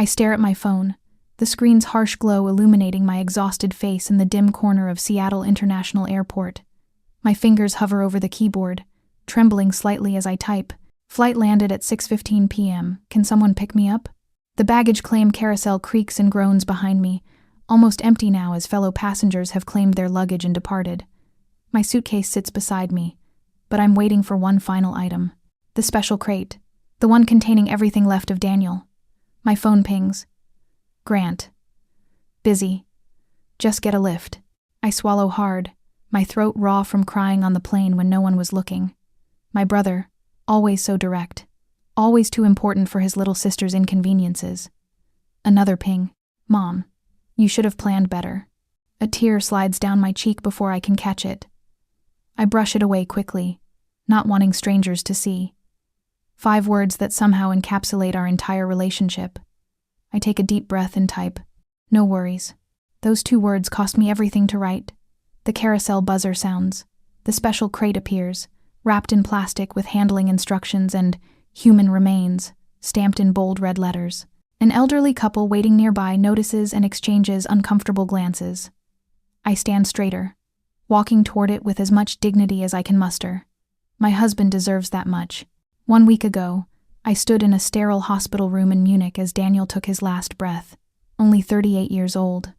I stare at my phone, the screen's harsh glow illuminating my exhausted face in the dim corner of Seattle International Airport. My fingers hover over the keyboard, trembling slightly as I type. Flight landed at 6:15 p.m. Can someone pick me up? The baggage claim carousel creaks and groans behind me, almost empty now as fellow passengers have claimed their luggage and departed. My suitcase sits beside me, but I'm waiting for one final item. The special crate, the one containing everything left of Daniel. My phone pings. Grant. Busy. Just get a lift. I swallow hard, my throat raw from crying on the plane when no one was looking. My brother, always so direct, always too important for his little sister's inconveniences. Another ping. Mom, you should have planned better. A tear slides down my cheek before I can catch it. I brush it away quickly, not wanting strangers to see. 5 words that somehow encapsulate our entire relationship. I take a deep breath and type, no worries. Those 2 words cost me everything to write. The carousel buzzer sounds. The special crate appears, wrapped in plastic with handling instructions and human remains, stamped in bold red letters. An elderly couple waiting nearby notices and exchanges uncomfortable glances. I stand straighter, walking toward it with as much dignity as I can muster. My husband deserves that much. 1 week ago, I stood in a sterile hospital room in Munich as Daniel took his last breath, only 38 years old.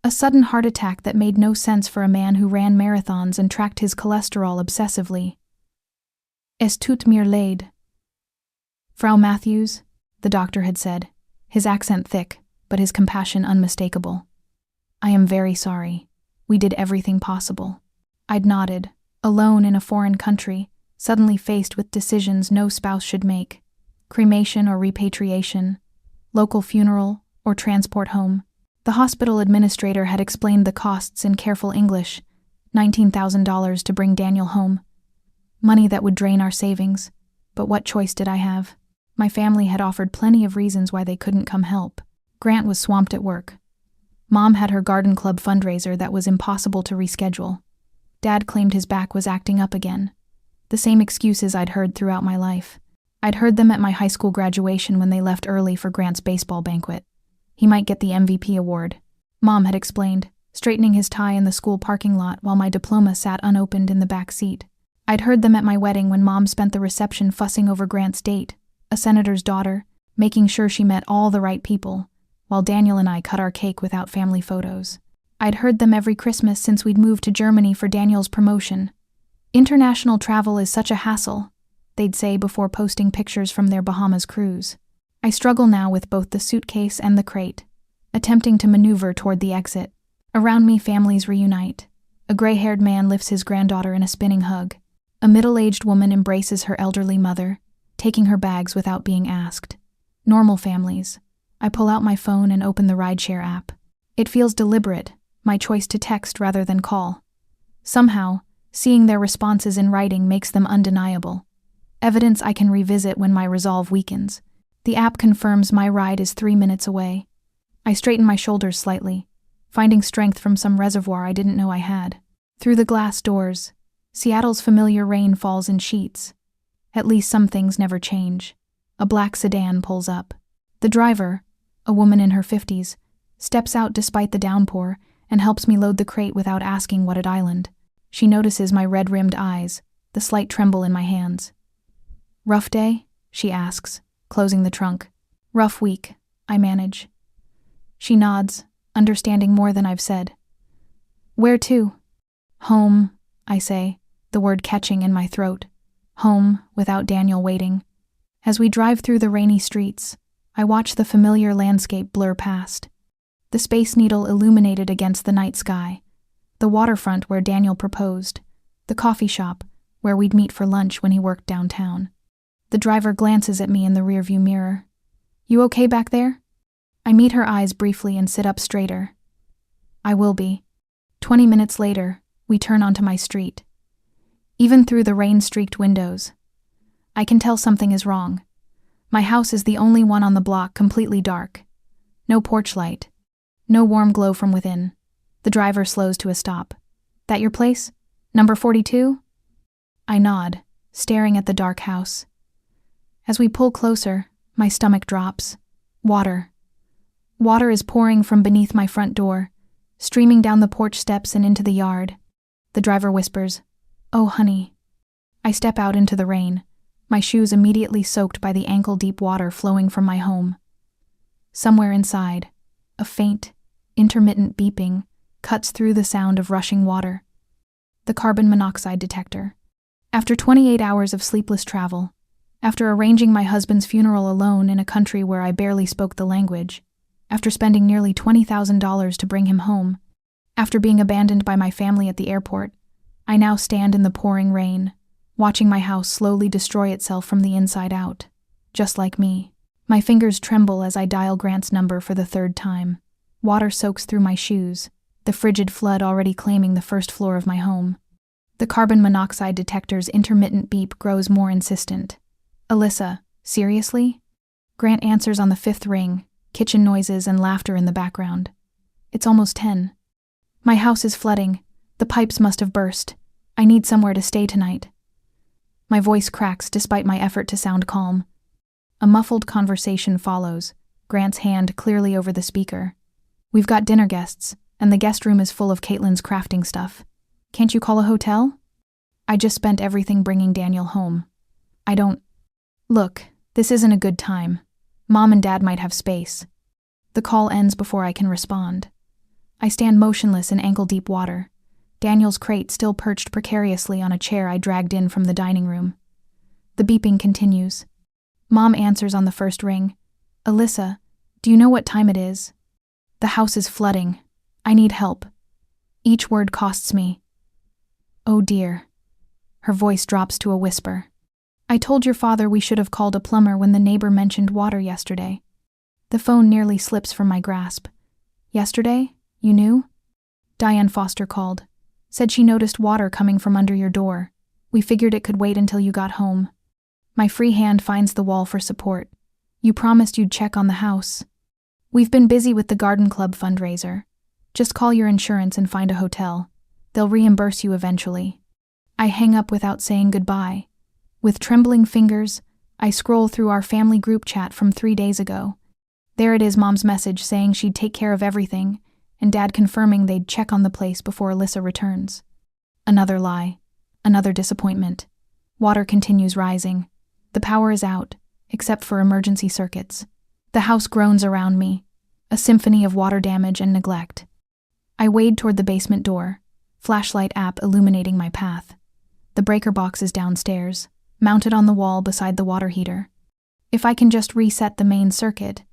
A sudden heart attack that made no sense for a man who ran marathons and tracked his cholesterol obsessively. Es tut mir leid. Frau Matthews, the doctor had said, his accent thick, but his compassion unmistakable. I am very sorry. We did everything possible. I'd nodded, alone in a foreign country, suddenly faced with decisions no spouse should make. Cremation or repatriation, local funeral or transport home. The hospital administrator had explained the costs in careful English, $19,000 to bring Daniel home. Money that would drain our savings, but what choice did I have? My family had offered plenty of reasons why they couldn't come help. Grant was swamped at work. Mom had her garden club fundraiser that was impossible to reschedule. Dad claimed his back was acting up again. The same excuses I'd heard throughout my life. I'd heard them at my high school graduation when they left early for Grant's baseball banquet. He might get the MVP award, Mom had explained, straightening his tie in the school parking lot while my diploma sat unopened in the back seat. I'd heard them at my wedding when Mom spent the reception fussing over Grant's date, a senator's daughter, making sure she met all the right people, while Daniel and I cut our cake without family photos. I'd heard them every Christmas since we'd moved to Germany for Daniel's promotion. International travel is such a hassle, they'd say before posting pictures from their Bahamas cruise. I struggle now with both the suitcase and the crate, attempting to maneuver toward the exit. Around me, families reunite. A gray-haired man lifts his granddaughter in a spinning hug. A middle-aged woman embraces her elderly mother, taking her bags without being asked. Normal families. I pull out my phone and open the rideshare app. It feels deliberate, my choice to text rather than call. Somehow, seeing their responses in writing makes them undeniable. Evidence I can revisit when my resolve weakens. The app confirms my ride is 3 minutes away. I straighten my shoulders slightly, finding strength from some reservoir I didn't know I had. Through the glass doors, Seattle's familiar rain falls in sheets. At least some things never change. A black sedan pulls up. The driver, a woman in her 50s, steps out despite the downpour and helps me load the crate without asking what at island. She notices my red-rimmed eyes, the slight tremble in my hands. Rough day? She asks, closing the trunk. Rough week, I manage. She nods, understanding more than I've said. Where to? Home, I say, the word catching in my throat. Home, without Daniel waiting. As we drive through the rainy streets, I watch the familiar landscape blur past. The Space Needle illuminated against the night sky. The waterfront where Daniel proposed. The coffee shop, where we'd meet for lunch when he worked downtown. The driver glances at me in the rearview mirror. You okay back there? I meet her eyes briefly and sit up straighter. I will be. 20 minutes later, we turn onto my street. Even through the rain-streaked windows, I can tell something is wrong. My house is the only one on the block completely dark. No porch light. No warm glow from within. The driver slows to a stop. That your place? Number 42? I nod, staring at the dark house. As we pull closer, my stomach drops. Water. Water is pouring from beneath my front door, streaming down the porch steps and into the yard. The driver whispers, "Oh, honey." I step out into the rain, my shoes immediately soaked by the ankle-deep water flowing from my home. Somewhere inside, a faint, intermittent beeping cuts through the sound of rushing water. The carbon monoxide detector. After 28 hours of sleepless travel, after arranging my husband's funeral alone in a country where I barely spoke the language, after spending nearly $20,000 to bring him home, after being abandoned by my family at the airport, I now stand in the pouring rain, watching my house slowly destroy itself from the inside out, just like me. My fingers tremble as I dial Grant's number for the third time. Water soaks through my shoes, the frigid flood already claiming the first floor of my home. The carbon monoxide detector's intermittent beep grows more insistent. "Alyssa, seriously?" Grant answers on the fifth ring, kitchen noises and laughter in the background. "It's almost 10. My house is flooding. The pipes must have burst. I need somewhere to stay tonight." My voice cracks despite my effort to sound calm. A muffled conversation follows, Grant's hand clearly over the speaker. "We've got dinner guests, and the guest room is full of Caitlin's crafting stuff. Can't you call a hotel? I just spent everything bringing Daniel home. I don't... Look, this isn't a good time. Mom and Dad might have space." The call ends before I can respond. I stand motionless in ankle-deep water, Daniel's crate still perched precariously on a chair I dragged in from the dining room. The beeping continues. Mom answers on the first ring. "Alyssa, do you know what time it is? The house is flooding. I need help." Each word costs me. "Oh dear." Her voice drops to a whisper. "I told your father we should have called a plumber when the neighbor mentioned water yesterday." The phone nearly slips from my grasp. "Yesterday? You knew?" "Diane Foster called. Said she noticed water coming from under your door. We figured it could wait until you got home." My free hand finds the wall for support. "You promised you'd check on the house." "We've been busy with the garden club fundraiser. Just call your insurance and find a hotel. They'll reimburse you eventually." I hang up without saying goodbye. With trembling fingers, I scroll through our family group chat from 3 days ago. There it is, Mom's message saying she'd take care of everything, and Dad confirming they'd check on the place before Alyssa returns. Another lie. Another disappointment. Water continues rising. The power is out, except for emergency circuits. The house groans around me, a symphony of water damage and neglect. I wade toward the basement door, flashlight app illuminating my path. The breaker box is downstairs, mounted on the wall beside the water heater. If I can just reset the main circuit,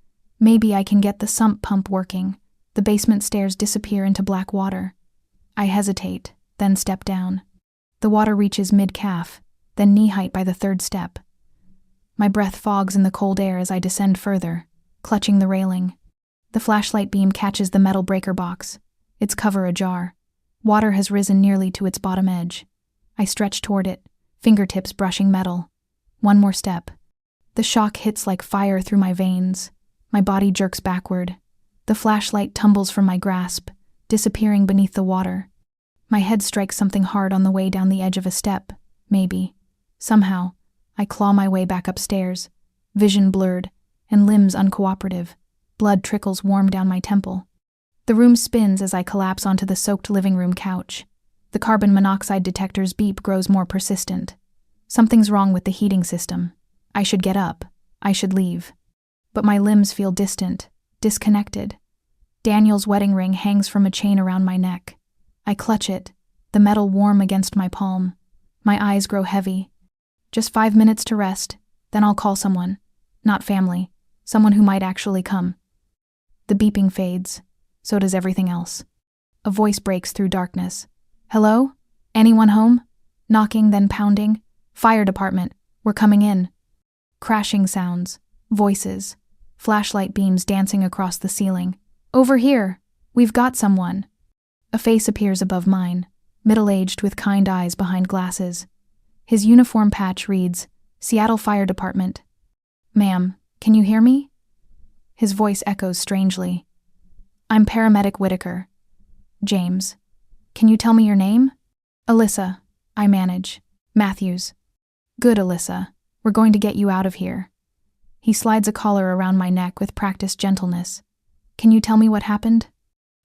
maybe I can get the sump pump working. The basement stairs disappear into black water. I hesitate, then step down. The water reaches mid-calf, then knee-height by the third step. My breath fogs in the cold air as I descend further, clutching the railing. The flashlight beam catches the metal breaker box, its cover ajar. Water has risen nearly to its bottom edge. I stretch toward it, fingertips brushing metal. One more step. The shock hits like fire through my veins. My body jerks backward. The flashlight tumbles from my grasp, disappearing beneath the water. My head strikes something hard on the way down the edge of a step, maybe. Somehow, I claw my way back upstairs, vision blurred, and limbs uncooperative. Blood trickles warm down my temple. The room spins as I collapse onto the soaked living room couch. The carbon monoxide detector's beep grows more persistent. Something's wrong with the heating system. I should get up. I should leave. But my limbs feel distant, disconnected. Daniel's wedding ring hangs from a chain around my neck. I clutch it, the metal warm against my palm. My eyes grow heavy. Just 5 minutes to rest, then I'll call someone. Not family. Someone who might actually come. The beeping fades. So does everything else. A voice breaks through darkness. "Hello? Anyone home?" Knocking, then pounding. "Fire department. We're coming in." Crashing sounds. Voices. Flashlight beams dancing across the ceiling. "Over here! We've got someone!" A face appears above mine, middle-aged with kind eyes behind glasses. His uniform patch reads, "Seattle Fire Department." "Ma'am, can you hear me?" His voice echoes strangely. "I'm Paramedic Whitaker." "James. Can you tell me your name?" "Alyssa. I manage." "Matthews." "Good, Alyssa. We're going to get you out of here." He slides a collar around my neck with practiced gentleness. Can you tell me what happened?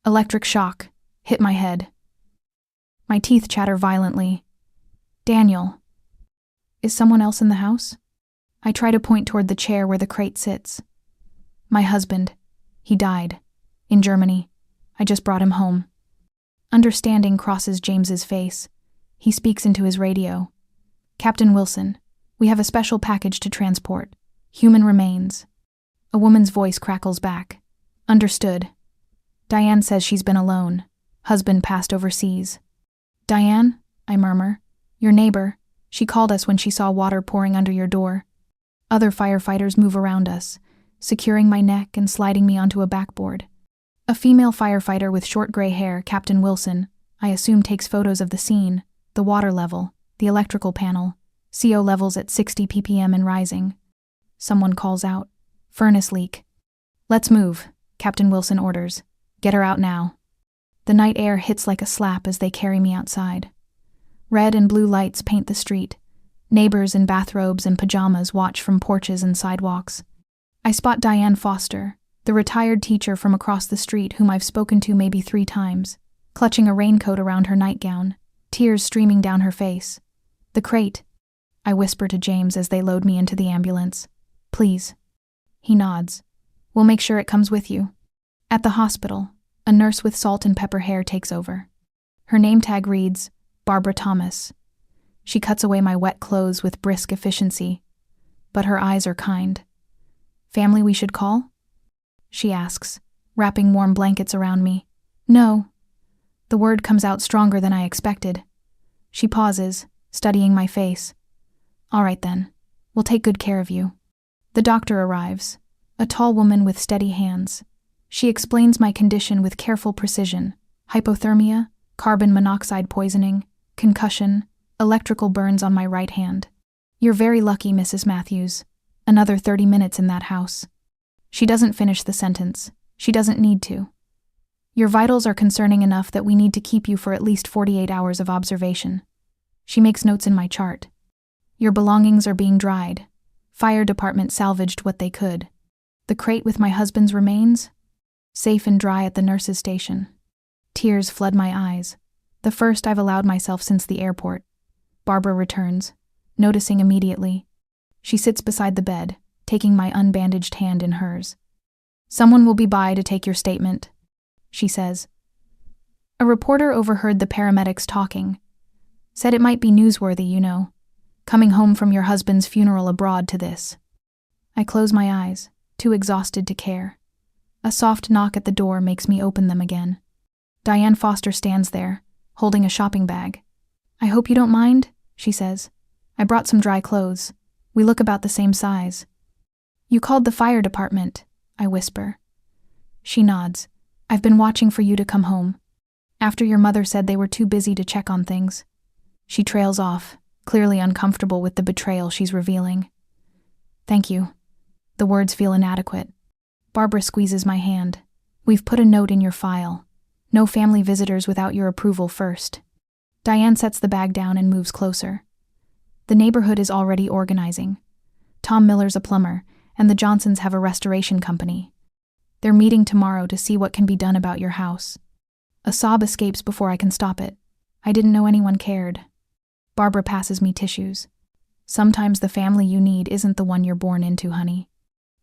Electric shock. Hit my head. My teeth chatter violently. Daniel. Is someone else in the house? I try to point toward the chair where the crate sits. My husband. He died. In Germany. I just brought him home. Understanding crosses James's face. He speaks into his radio. Captain Wilson, we have a special package to transport. Human remains. A woman's voice crackles back. Understood. Diane says she's been alone. Husband passed overseas. Diane, I murmur. Your neighbor. She called us when she saw water pouring under your door. Other firefighters move around us, securing my neck and sliding me onto a backboard. A female firefighter with short gray hair, Captain Wilson, I assume takes photos of the scene, the water level, the electrical panel, CO levels at 60 ppm and rising. Someone calls out, "Furnace leak." "Let's move," Captain Wilson orders. "Get her out now." The night air hits like a slap as they carry me outside. Red and blue lights paint the street. Neighbors in bathrobes and pajamas watch from porches and sidewalks. I spot Diane Foster, the retired teacher from across the street whom I've spoken to maybe 3 times, clutching a raincoat around her nightgown, tears streaming down her face. "The crate," I whisper to James as they load me into the ambulance. "Please." He nods. "We'll make sure it comes with you." At the hospital, a nurse with salt and pepper hair takes over. Her name tag reads, Barbara Thomas. She cuts away my wet clothes with brisk efficiency, but her eyes are kind. "Family we should call?" she asks, wrapping warm blankets around me. "No." The word comes out stronger than I expected. She pauses, studying my face. "All right then, we'll take good care of you." The doctor arrives, a tall woman with steady hands. She explains my condition with careful precision: hypothermia, carbon monoxide poisoning, concussion, electrical burns on my right hand. "You're very lucky, Mrs. Matthews. Another 30 minutes in that house." She doesn't finish the sentence. She doesn't need to. "Your vitals are concerning enough that we need to keep you for at least 48 hours of observation." She makes notes in my chart. "Your belongings are being dried. Fire department salvaged what they could. The crate with my husband's remains? Safe and dry at the nurse's station." Tears flood my eyes, the first I've allowed myself since the airport. Barbara returns, noticing immediately. She sits beside the bed, taking my unbandaged hand in hers. "Someone will be by to take your statement," she says. A reporter overheard the paramedics talking. Said it might be newsworthy, you know. Coming home from your husband's funeral abroad to this. I close my eyes, too exhausted to care. A soft knock at the door makes me open them again. Diane Foster stands there, holding a shopping bag. "I hope you don't mind," she says. "I brought some dry clothes. We look about the same size." "You called the fire department," I whisper. She nods. "I've been watching for you to come home. After your mother said they were too busy to check on things." She trails off, clearly uncomfortable with the betrayal she's revealing. "Thank you." The words feel inadequate. Barbara squeezes my hand. "We've put a note in your file. No family visitors without your approval first." Diane sets the bag down and moves closer. The neighborhood is already organizing. Tom Miller's a plumber, and the Johnsons have a restoration company. They're meeting tomorrow to see what can be done about your house. A sob escapes before I can stop it. I didn't know anyone cared. Barbara passes me tissues. "Sometimes the family you need isn't the one you're born into, honey."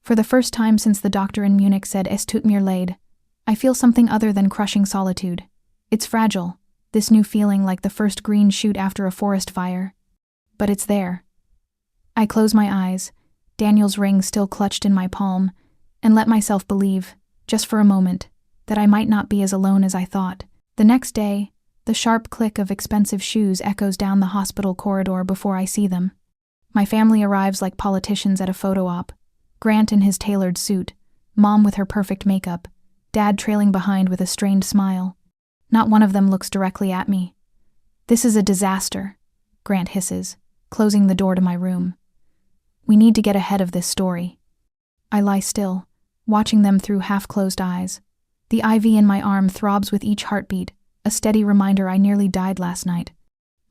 For the first time since the doctor in Munich said "Es tut mir leid," I feel something other than crushing solitude. It's fragile, this new feeling like the first green shoot after a forest fire. But it's there. I close my eyes, Daniel's ring still clutched in my palm, and let myself believe, just for a moment, that I might not be as alone as I thought. The next day, the sharp click of expensive shoes echoes down the hospital corridor before I see them. My family arrives like politicians at a photo op. Grant in his tailored suit, Mom with her perfect makeup, Dad trailing behind with a strained smile. Not one of them looks directly at me. "This is a disaster," Grant hisses, closing the door to my room. "We need to get ahead of this story." I lie still, watching them through half-closed eyes. The IV in my arm throbs with each heartbeat, a steady reminder I nearly died last night.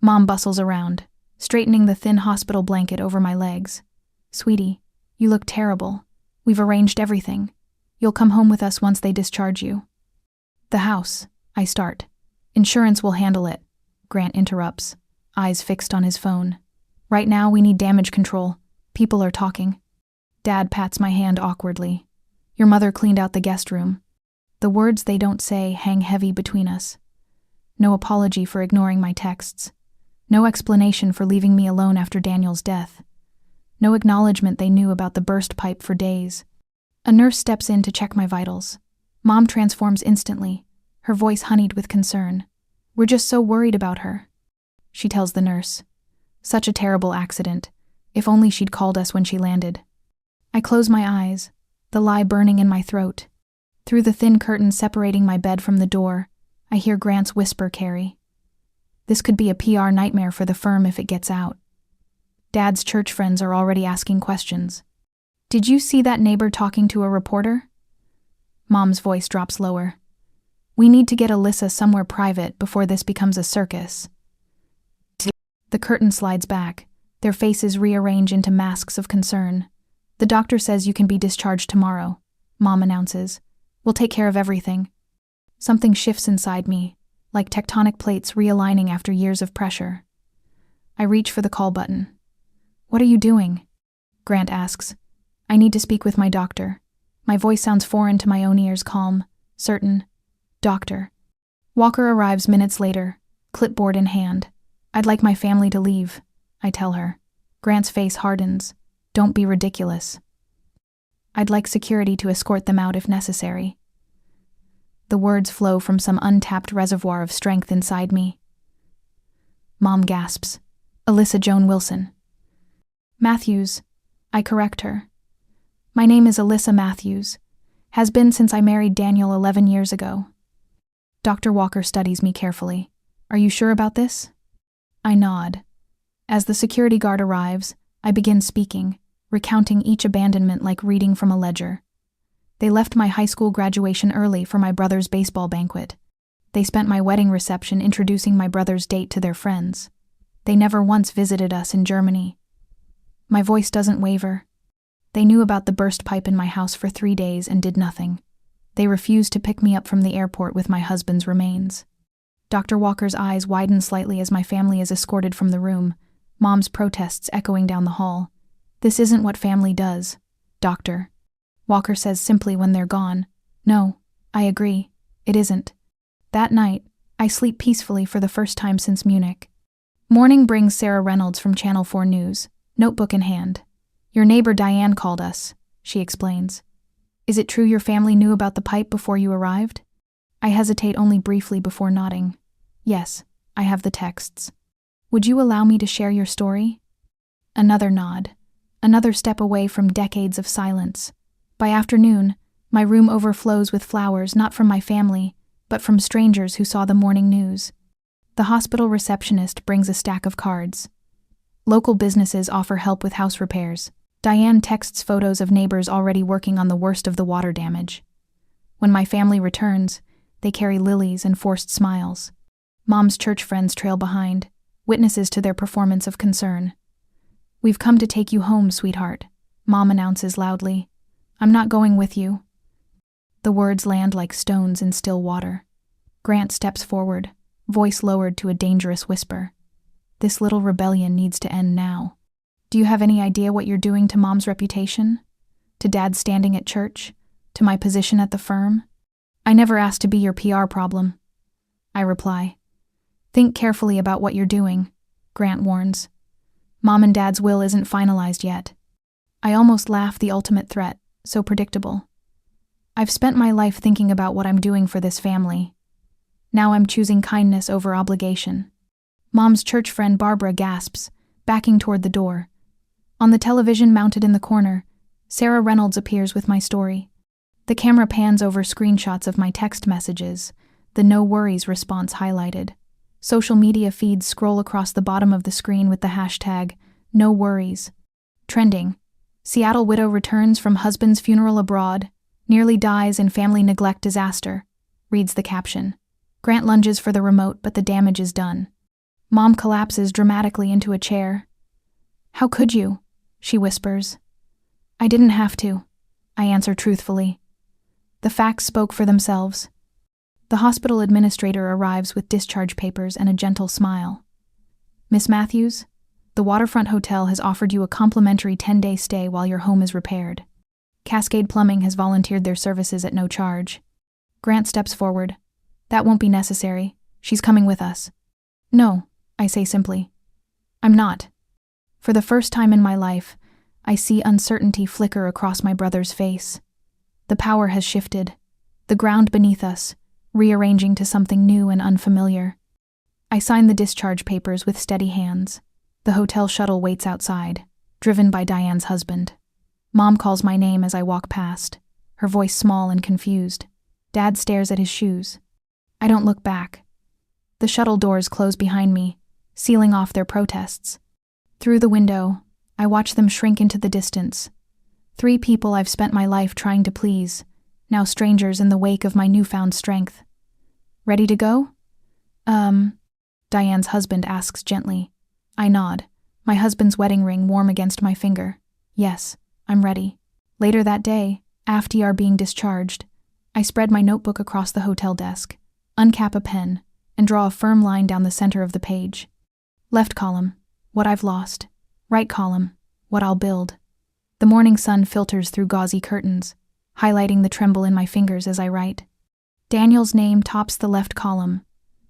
Mom bustles around, straightening the thin hospital blanket over my legs. "Sweetie, you look terrible. We've arranged everything. You'll come home with us once they discharge you. The house, I start. Insurance will handle it, Grant interrupts, eyes fixed on his phone. Right now we need damage control. People are talking. Dad pats my hand awkwardly. Your mother cleaned out the guest room. The words they don't say hang heavy between us. No apology for ignoring my texts. No explanation for leaving me alone after Daniel's death. No acknowledgement they knew about the burst pipe for days. A nurse steps in to check my vitals. Mom transforms instantly, her voice honeyed with concern. We're just so worried about her, she tells the nurse. Such a terrible accident. If only she'd called us when she landed. I close my eyes, the lie burning in my throat. Through the thin curtain separating my bed from the door, I hear Grant's whisper carry. This could be a PR nightmare for the firm if it gets out. Dad's church friends are already asking questions. Did you see that neighbor talking to a reporter? Mom's voice drops lower. We need to get Alyssa somewhere private before this becomes a circus. The curtain slides back, their faces rearrange into masks of concern. The doctor says you can be discharged tomorrow, Mom announces. We'll take care of everything. Something shifts inside me, like tectonic plates realigning after years of pressure. I reach for the call button. What are you doing? Grant asks. I need to speak with my doctor. My voice sounds foreign to my own ears, calm, certain. Doctor. Walker arrives minutes later, clipboard in hand. I'd like my family to leave, I tell her. Grant's face hardens. Don't be ridiculous. I'd like security to escort them out if necessary. The words flow from some untapped reservoir of strength inside me. Mom gasps. Alyssa Joan Wilson. Matthews. I correct her. My name is Alyssa Matthews. Has been since I married Daniel 11 years ago. Dr. Walker studies me carefully. Are you sure about this? I nod. As the security guard arrives, I begin speaking, recounting each abandonment like reading from a ledger. They left my high school graduation early for my brother's baseball banquet. They spent my wedding reception introducing my brother's date to their friends. They never once visited us in Germany. My voice doesn't waver. They knew about the burst pipe in my house for 3 days and did nothing. They refused to pick me up from the airport with my husband's remains. Dr. Walker's eyes widen slightly as my family is escorted from the room, Mom's protests echoing down the hall. This isn't what family does, Doctor. Walker says simply when they're gone. No, I agree. It isn't. That night, I sleep peacefully for the first time since Munich. Morning brings Sarah Reynolds from Channel 4 News, notebook in hand. Your neighbor Diane called us, she explains. Is it true your family knew about the pipe before you arrived? I hesitate only briefly before nodding. Yes, I have the texts. Would you allow me to share your story? Another nod. Another step away from decades of silence. By afternoon, my room overflows with flowers not from my family, but from strangers who saw the morning news. The hospital receptionist brings a stack of cards. Local businesses offer help with house repairs. Diane texts photos of neighbors already working on the worst of the water damage. When my family returns, they carry lilies and forced smiles. Mom's church friends trail behind, witnesses to their performance of concern. We've come to take you home, sweetheart, Mom announces loudly. I'm not going with you. The words land like stones in still water. Grant steps forward, voice lowered to a dangerous whisper. This little rebellion needs to end now. Do you have any idea what you're doing to Mom's reputation? To Dad's standing at church? To my position at the firm? I never asked to be your PR problem, I reply. Think carefully about what you're doing, Grant warns. Mom and Dad's will isn't finalized yet. I almost laugh, the ultimate threat, so predictable. I've spent my life thinking about what I'm doing for this family. Now I'm choosing kindness over obligation. Mom's church friend Barbara gasps, backing toward the door. On the television mounted in the corner, Sarah Reynolds appears with my story. The camera pans over screenshots of my text messages, the no worries response highlighted. Social media feeds scroll across the bottom of the screen with the hashtag no worries. Trending. Seattle widow returns from husband's funeral abroad, nearly dies in family neglect disaster, reads the caption. Grant lunges for the remote, but the damage is done. Mom collapses dramatically into a chair. How could you? She whispers. I didn't have to, I answer truthfully. The facts spoke for themselves. The hospital administrator arrives with discharge papers and a gentle smile. Miss Matthews, the Waterfront Hotel has offered you a complimentary 10-day stay while your home is repaired. Cascade Plumbing has volunteered their services at no charge. Grant steps forward. That won't be necessary. She's coming with us. No, I say simply. I'm not. For the first time in my life, I see uncertainty flicker across my brother's face. The power has shifted. The ground beneath us, rearranging to something new and unfamiliar. I sign the discharge papers with steady hands. The hotel shuttle waits outside, driven by Diane's husband. Mom calls my name as I walk past, her voice small and confused. Dad stares at his shoes. I don't look back. The shuttle doors close behind me, sealing off their protests. Through the window, I watch them shrink into the distance. 3 people I've spent my life trying to please, now strangers in the wake of my newfound strength. Ready to go? Diane's husband asks gently. I nod, my husband's wedding ring warm against my finger. Yes, I'm ready. Later that day, after our being discharged, I spread my notebook across the hotel desk, uncap a pen, and draw a firm line down the center of the page. Left column, what I've lost. Right column, what I'll build. The morning sun filters through gauzy curtains, highlighting the tremble in my fingers as I write. Daniel's name tops the left column,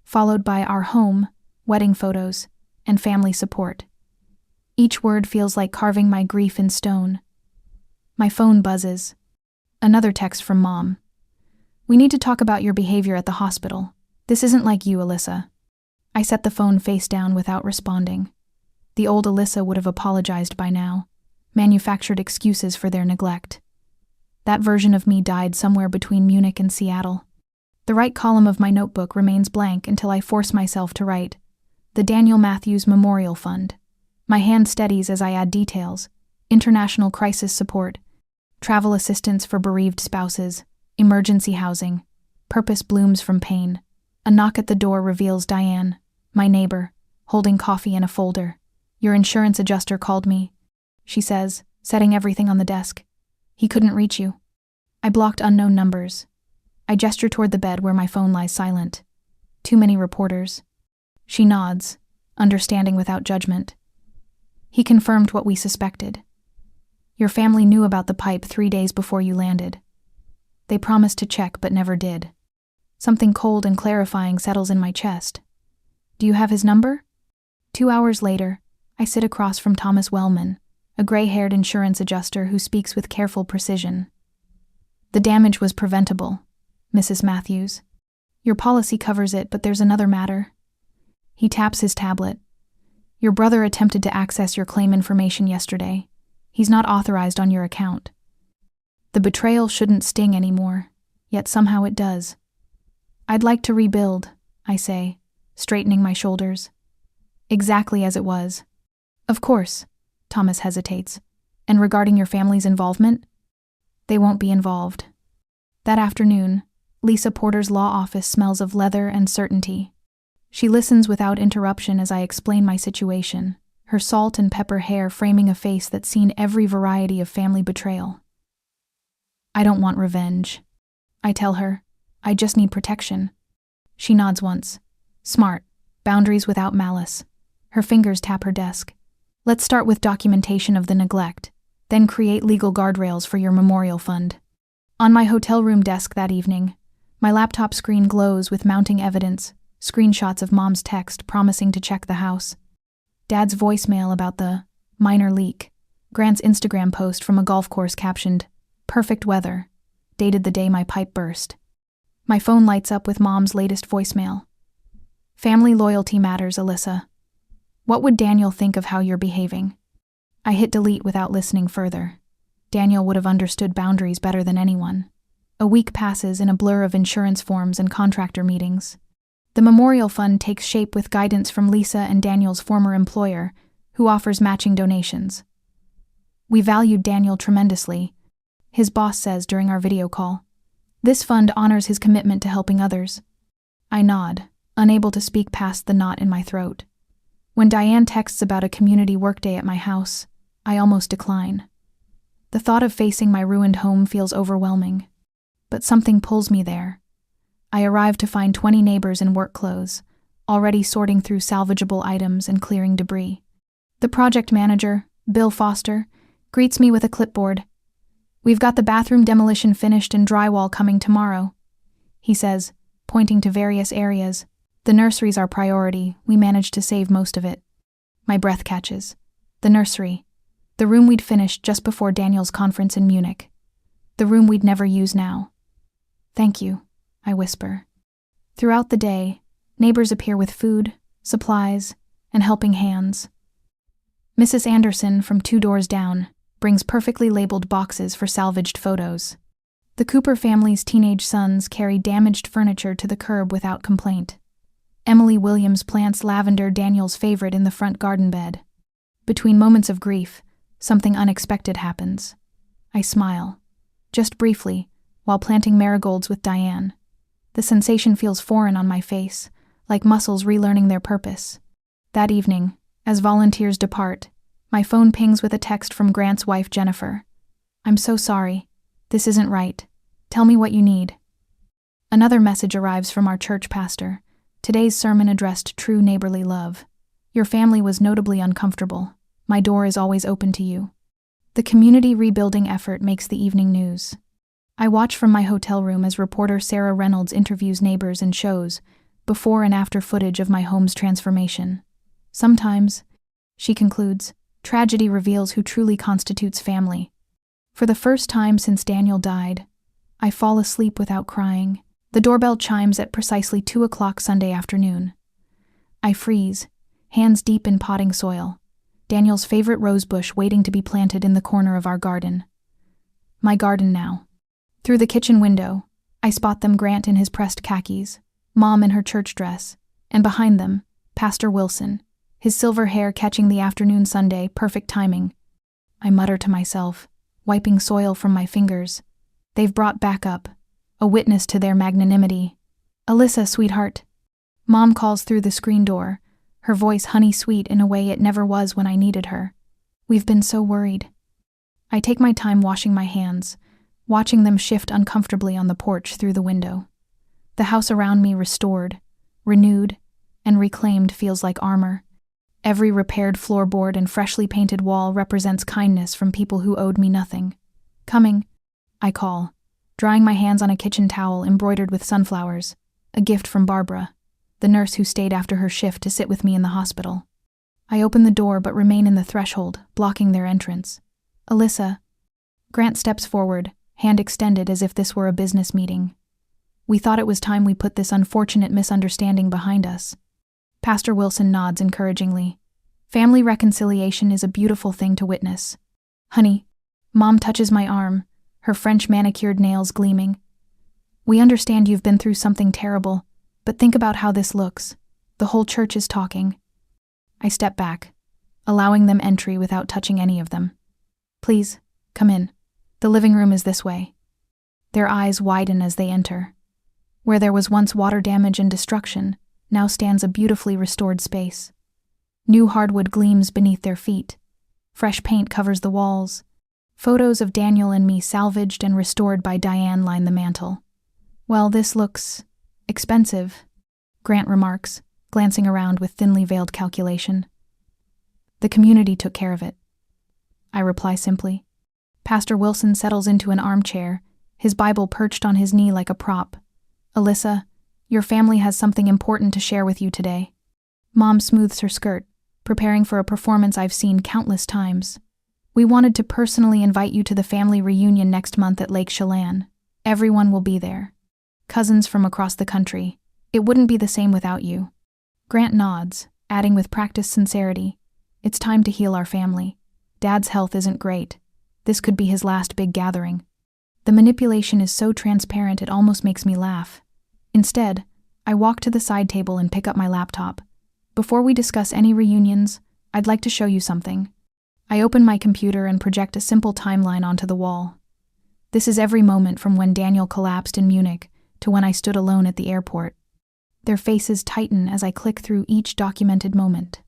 followed by our home, wedding photos, and family support. Each word feels like carving my grief in stone. My phone buzzes. Another text from Mom. We need to talk about your behavior at the hospital. This isn't like you, Alyssa. I set the phone face down without responding. The old Alyssa would have apologized by now, manufactured excuses for their neglect. That version of me died somewhere between Munich and Seattle. The right column of my notebook remains blank until I force myself to write, the Daniel Matthews Memorial Fund. My hand steadies as I add details, international crisis support, travel assistance for bereaved spouses, emergency housing, purpose blooms from pain. A knock at the door reveals Diane, my neighbor, holding coffee in a folder. Your insurance adjuster called me, she says, setting everything on the desk. He couldn't reach you. I blocked unknown numbers. I gesture toward the bed where my phone lies silent. Too many reporters. She nods, understanding without judgment. He confirmed what we suspected. Your family knew about the pipe 3 days before you landed. They promised to check but never did. Something cold and clarifying settles in my chest. Do you have his number? 2 hours later, I sit across from Thomas Wellman, a gray-haired insurance adjuster who speaks with careful precision. The damage was preventable, Mrs. Matthews. Your policy covers it, but there's another matter. He taps his tablet. Your brother attempted to access your claim information yesterday. He's not authorized on your account. The betrayal shouldn't sting anymore, yet somehow it does. I'd like to rebuild, I say, straightening my shoulders. Exactly as it was. Of course, Thomas hesitates. And regarding your family's involvement? They won't be involved. That afternoon, Lisa Porter's law office smells of leather and certainty. She listens without interruption as I explain my situation, her salt and pepper hair framing a face that's seen every variety of family betrayal. I don't want revenge. I tell her, I just need protection. She nods once. Smart. Boundaries without malice. Her fingers tap her desk. Let's start with documentation of the neglect, then create legal guardrails for your memorial fund. On my hotel room desk that evening, my laptop screen glows with mounting evidence, screenshots of Mom's text promising to check the house, Dad's voicemail about the minor leak, Grant's Instagram post from a golf course captioned, "Perfect weather," dated the day my pipe burst. My phone lights up with Mom's latest voicemail. Family loyalty matters, Alyssa. What would Daniel think of how you're behaving? I hit delete without listening further. Daniel would have understood boundaries better than anyone. A week passes in a blur of insurance forms and contractor meetings. The memorial fund takes shape with guidance from Lisa and Daniel's former employer, who offers matching donations. We valued Daniel tremendously, his boss says during our video call. This fund honors his commitment to helping others. I nod, unable to speak past the knot in my throat. When Diane texts about a community workday at my house, I almost decline. The thought of facing my ruined home feels overwhelming. but something pulls me there. I arrive to find 20 neighbors in work clothes, already sorting through salvageable items and clearing debris. The project manager, Bill Foster, greets me with a clipboard. "We've got the bathroom demolition finished and drywall coming tomorrow," he says, pointing to various areas. "The nursery's our priority. We managed to save most of it." My breath catches. The nursery. The room we'd finished just before Daniel's conference in Munich. The room we'd never use now. "Thank you," I whisper. Throughout the day, neighbors appear with food, supplies, and helping hands. Mrs. Anderson, from 2 doors down, brings perfectly labeled boxes for salvaged photos. The Cooper family's teenage sons carry damaged furniture to the curb without complaint. Emily Williams plants lavender, Daniel's favorite, in the front garden bed. Between moments of grief, something unexpected happens. I smile, just briefly, while planting marigolds with Diane. The sensation feels foreign on my face, like muscles relearning their purpose. That evening, as volunteers depart, my phone pings with a text from Grant's wife, Jennifer. "I'm so sorry. This isn't right. Tell me what you need." Another message arrives from our church pastor. Today's sermon addressed true neighborly love. "Your family was notably uncomfortable. My door is always open to you." The community rebuilding effort makes the evening news. I watch from my hotel room as reporter Sarah Reynolds interviews neighbors and shows before and after footage of my home's transformation. Sometimes, she concludes, tragedy reveals who truly constitutes family. For the first time since Daniel died, I fall asleep without crying. The doorbell chimes at precisely 2:00 Sunday afternoon. I freeze, hands deep in potting soil, Daniel's favorite rosebush waiting to be planted in the corner of our garden. My garden now. Through the kitchen window, I spot them: Grant in his pressed khakis, Mom in her church dress, and behind them, Pastor Wilson, his silver hair catching the afternoon Sunday, perfect timing. I mutter to myself, wiping soil from my fingers. They've brought backup, a witness to their magnanimity. "Alyssa, sweetheart." Mom calls through the screen door, her voice honey-sweet in a way it never was when I needed her. "We've been so worried." I take my time washing my hands, watching them shift uncomfortably on the porch through the window. The house around me restored, renewed, and reclaimed feels like armor. Every repaired floorboard and freshly painted wall represents kindness from people who owed me nothing. "Coming," I call, drying my hands on a kitchen towel embroidered with sunflowers, a gift from Barbara, the nurse who stayed after her shift to sit with me in the hospital. I open the door but remain in the threshold, blocking their entrance. "Alyssa." Grant steps forward, hand extended as if this were a business meeting. "We thought it was time we put this unfortunate misunderstanding behind us." Pastor Wilson nods encouragingly. "Family reconciliation is a beautiful thing to witness." "Honey," Mom touches my arm, her French manicured nails gleaming. "We understand you've been through something terrible, but think about how this looks. The whole church is talking." I step back, allowing them entry without touching any of them. "Please, come in. The living room is this way." Their eyes widen as they enter. Where there was once water damage and destruction, now stands a beautifully restored space. New hardwood gleams beneath their feet. Fresh paint covers the walls. Photos of Daniel and me salvaged and restored by Diane line the mantel. "Well, this looks expensive," Grant remarks, glancing around with thinly veiled calculation. "The community took care of it," I reply simply. Pastor Wilson settles into an armchair, his Bible perched on his knee like a prop. "Alyssa, your family has something important to share with you today." Mom smooths her skirt, preparing for a performance I've seen countless times. "We wanted to personally invite you to the family reunion next month at Lake Chelan. Everyone will be there. Cousins from across the country. It wouldn't be the same without you." Grant nods, adding with practiced sincerity, "It's time to heal our family. Dad's health isn't great. This could be his last big gathering." The manipulation is so transparent it almost makes me laugh. Instead, I walk to the side table and pick up my laptop. "Before we discuss any reunions, I'd like to show you something." I open my computer and project a simple timeline onto the wall. This is every moment from when Daniel collapsed in Munich to when I stood alone at the airport. Their faces tighten as I click through each documented moment.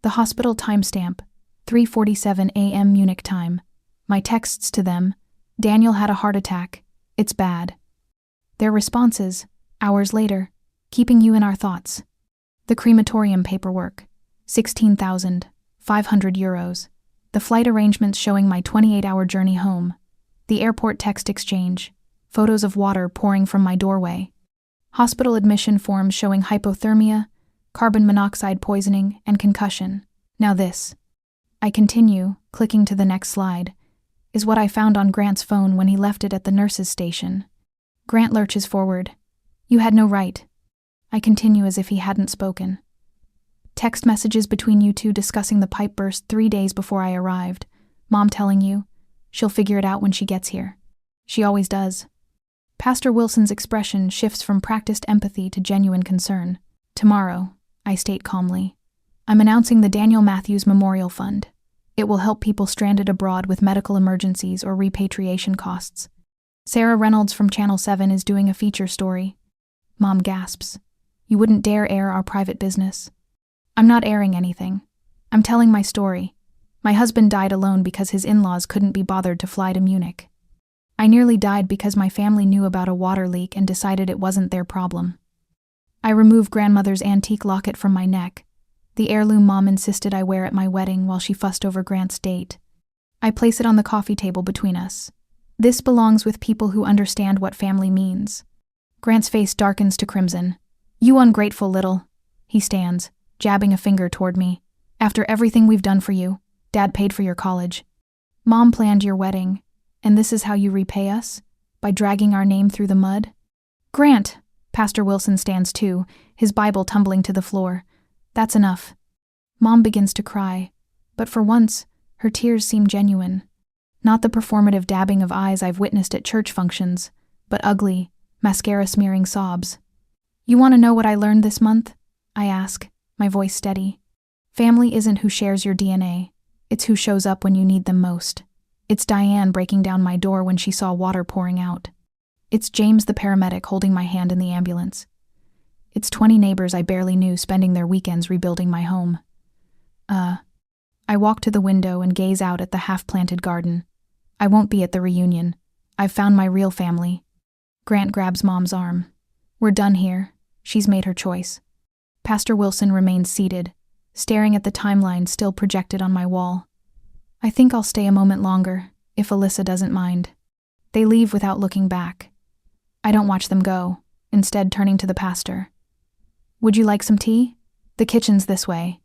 The hospital timestamp, 3:47 a.m. Munich time. My texts to them: "Daniel had a heart attack. It's bad. Their responses, hours later, keeping you in our thoughts. The crematorium paperwork, 16,500 euros. The flight arrangements showing my 28-hour journey home. The airport text exchange, photos of water pouring from my doorway. Hospital admission forms showing hypothermia, carbon monoxide poisoning, and concussion. Now this, I continue, clicking to the next slide, is what I found on Grant's phone when he left it at the nurse's station. Grant lurches forward. You had no right. I continue as if he hadn't spoken. Text messages between you two discussing the pipe burst 3 days before I arrived. Mom telling you, she'll figure it out when she gets here. She always does. Pastor Wilson's expression shifts from practiced empathy to genuine concern. Tomorrow, I state calmly, I'm announcing the Daniel Matthews Memorial Fund. It will help people stranded abroad with medical emergencies or repatriation costs. Sarah Reynolds from Channel 7 is doing a feature story. Mom gasps. You wouldn't dare air our private business. I'm not airing anything. I'm telling my story. My husband died alone because his in-laws couldn't be bothered to fly to Munich. I nearly died because my family knew about a water leak and decided it wasn't their problem. I remove grandmother's antique locket from my neck, the heirloom Mom insisted I wear at my wedding while she fussed over Grant's date. I place it on the coffee table between us. This belongs with people who understand what family means. Grant's face darkens to crimson. You ungrateful little. He stands, jabbing a finger toward me. After everything we've done for you, Dad paid for your college. Mom planned your wedding, and this is how you repay us? By dragging our name through the mud? Grant! Pastor Wilson stands too, his Bible tumbling to the floor. That's enough. Mom begins to cry, but for once, her tears seem genuine. Not the performative dabbing of eyes I've witnessed at church functions, but ugly, mascara-smearing sobs. You want to know what I learned this month? I ask, my voice steady. Family isn't who shares your DNA. It's who shows up when you need them most. It's Diane breaking down my door when she saw water pouring out. It's James the paramedic holding my hand in the ambulance. It's 20 neighbors I barely knew spending their weekends rebuilding my home. I walk to the window and gaze out at the half-planted garden. I won't be at the reunion. I've found my real family. Grant grabs Mom's arm. We're done here. She's made her choice. Pastor Wilson remains seated, staring at the timeline still projected on my wall. I think I'll stay a moment longer, if Alyssa doesn't mind. They leave without looking back. I don't watch them go, instead turning to the pastor. Would you like some tea? The kitchen's this way.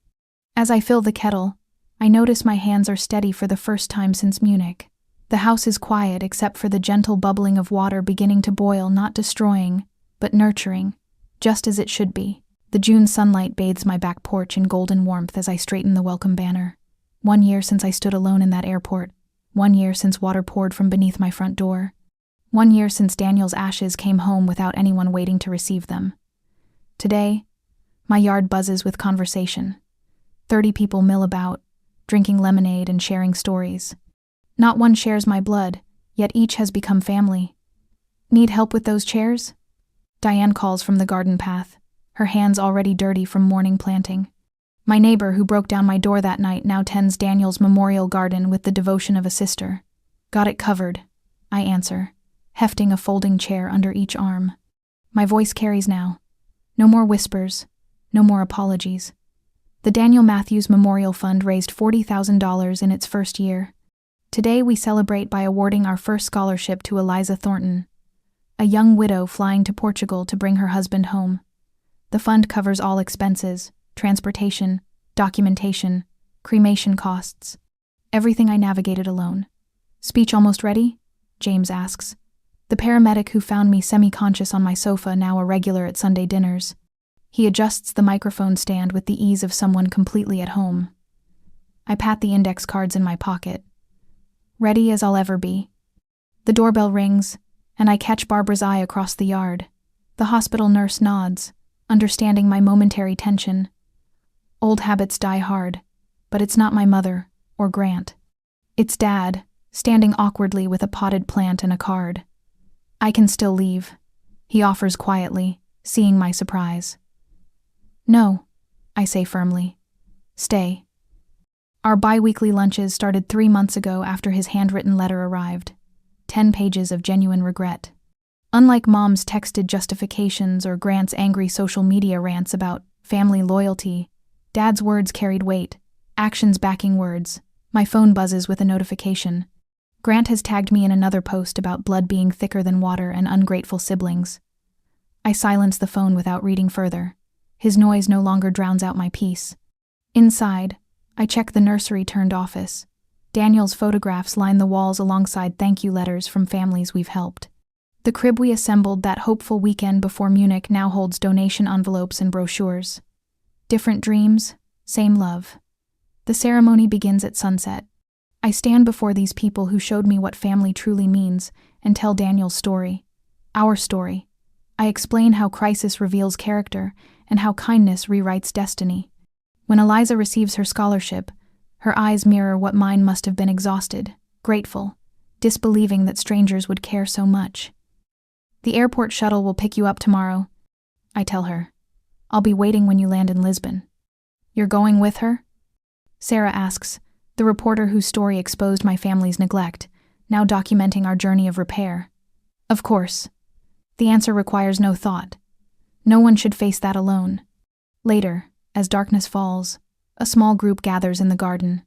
As I fill the kettle, I notice my hands are steady for the first time since Munich. The house is quiet except for the gentle bubbling of water beginning to boil, not destroying, but nurturing, just as it should be. The June sunlight bathes my back porch in golden warmth as I straighten the welcome banner. 1 year since I stood alone in that airport. 1 year since water poured from beneath my front door. 1 year since Daniel's ashes came home without anyone waiting to receive them. Today, my yard buzzes with conversation. 30 people mill about, drinking lemonade and sharing stories. Not one shares my blood, yet each has become family. Need help with those chairs? Diane calls from the garden path, her hands already dirty from morning planting. My neighbor who broke down my door that night now tends Daniel's memorial garden with the devotion of a sister. Got it covered, I answer, hefting a folding chair under each arm. My voice carries now. No more whispers, no more apologies. The Daniel Matthews Memorial Fund raised $40,000 in its first year. Today we celebrate by awarding our first scholarship to Eliza Thornton, a young widow flying to Portugal to bring her husband home. The fund covers all expenses, transportation, documentation, cremation costs, everything I navigated alone. Speech almost ready? James asks. The paramedic who found me semi-conscious on my sofa, now a regular at Sunday dinners. He adjusts the microphone stand with the ease of someone completely at home. I pat the index cards in my pocket. Ready as I'll ever be. The doorbell rings, and I catch Barbara's eye across the yard. The hospital nurse nods, understanding my momentary tension. Old habits die hard, but it's not my mother, or Grant. It's Dad, standing awkwardly with a potted plant and a card. I can still leave, he offers quietly, seeing my surprise. No, I say firmly. Stay. Our bi-weekly lunches started 3 months ago after his handwritten letter arrived. 10 pages of genuine regret. Unlike Mom's texted justifications or Grant's angry social media rants about family loyalty, Dad's words carried weight, actions backing words. My phone buzzes with a notification. Grant has tagged me in another post about blood being thicker than water and ungrateful siblings. I silence the phone without reading further. His noise no longer drowns out my peace. Inside, I check the nursery-turned office. Daniel's photographs line the walls alongside thank you letters from families we've helped. The crib we assembled that hopeful weekend before Munich now holds donation envelopes and brochures. Different dreams, same love. The ceremony begins at sunset. I stand before these people who showed me what family truly means and tell Daniel's story. Our story. I explain how crisis reveals character and how kindness rewrites destiny. When Eliza receives her scholarship, her eyes mirror what mine must have been: exhausted, grateful, disbelieving that strangers would care so much. The airport shuttle will pick you up tomorrow, I tell her. I'll be waiting when you land in Lisbon. You're going with her? Sarah asks, the reporter whose story exposed my family's neglect, now documenting our journey of repair. Of course. The answer requires no thought. No one should face that alone. Later, as darkness falls, a small group gathers in the garden.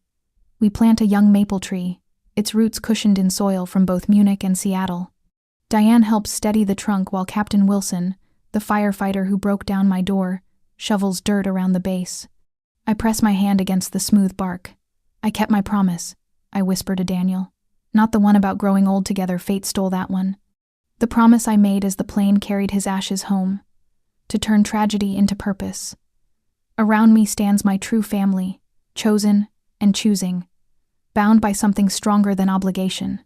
We plant a young maple tree, its roots cushioned in soil from both Munich and Seattle. Diane helps steady the trunk while Captain Wilson, the firefighter who broke down my door, shovels dirt around the base. I press my hand against the smooth bark. I kept my promise, I whisper to Daniel. Not the one about growing old together, fate stole that one. The promise I made as the plane carried his ashes home, to turn tragedy into purpose. Around me stands my true family, chosen and choosing, bound by something stronger than obligation.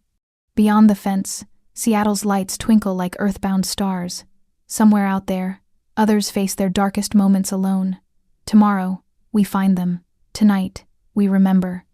Beyond the fence, Seattle's lights twinkle like earthbound stars. Somewhere out there, others face their darkest moments alone. Tomorrow, we find them. Tonight, we remember.